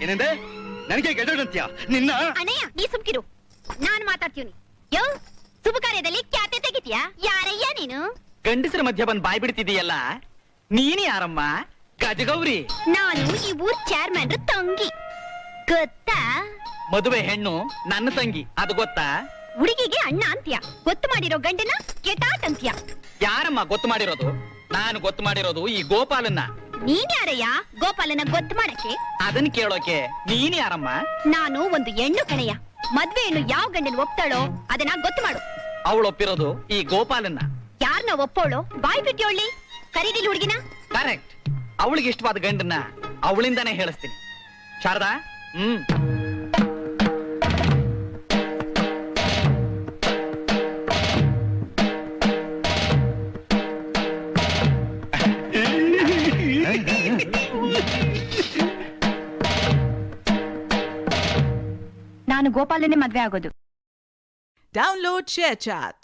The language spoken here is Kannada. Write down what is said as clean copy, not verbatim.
ಏನಂದೆ? ನನಗೆ ಗೆದಡಂತ್ಯ ನಿನ್ನ? ಅಣ್ಣಯ್ಯ ನೀ ಸುಮ್ಕಿರು, ನಾನು ಮಾತಾಡ್ತೀನಿ. ಯೋ ಶುಭ ಕಾರ್ಯದಲ್ಲಿ ಕ್ಯಾತೆ ತೆಗಿತೀಯಾ? ಯಾರಯ್ಯ ನೀನು? ಗಂಡಸರ ಮಧ್ಯ ಬಂದ್ ಬಾಯ್ ಬಿಡ್ತಿದೀಯಲ್ಲ, ನೀನ್ ಯಾರಮ್ಮ? ಗಜಗೌರಿ. ನಾನು ಈ ಊರ್ ಚೇರ್ಮನ್ ತಂಗಿ, ಗೊತ್ತಾ? ಮದುವೆ ಹೆಣ್ಣು ನನ್ನ ತಂಗಿ, ಅದು ಗೊತ್ತಾ? ಹುಡುಗಿಗೆ ಅಣ್ಣ ಅಂತ್ಯ, ಗೊತ್ತು ಮಾಡಿರೋ ಗಂಡನ ಕೆಟಾಟ್ ಅಂತ್ಯ. ಯಾರಮ್ಮ ಗೊತ್ತು ಮಾಡಿರೋದು? ನಾನು ಗೊತ್ತು ಮಾಡಿರೋದು ಈ ಗೋಪಾಲನ್ನ. ನೀನ್ ಯಾರಯ್ಯ ಗೋಪಾಲನ ಗೊತ್ತು ಮಾಡಕ್ಕೆ? ಅದನ್ನ ಕೇಳೋಕೆ ನೀನ್ ಯಾರಮ್ಮ? ನಾನು ಒಂದು ಹೆಣ್ಣು ಕಣಯ್ಯ. ಮದ್ವೆ ಹೆಣ್ಣು ಯಾವ ಗಂಡನ ಒಪ್ತಾಳೋ ಅದನ್ನ ಗೊತ್ತು ಮಾಡು. ಅವಳು ಒಪ್ಪಿರೋದು ಈ ಗೋಪಾಲನ್ನ. ಯಾರನ್ನ ಒಪ್ಪೋಳು? ಬಾಯ್ ಬಿಟ್ಟು ಹೇಳಿ, ಕರೀದಿಲ್ ಹುಡುಗಿನ. ಕರೆಕ್ಟ್, ಅವಳಿಗೆ ಇಷ್ಟವಾದ ಗಂಡನ್ನ ಅವಳಿಂದಾನೇ ಹೇಳಿಸ್ತೀನಿ. ಶಾರದಾ, ನಾನು ಗೋಪಾಲನೇ ಮದ್ವೆ ಆಗೋದು. Download ShareChat.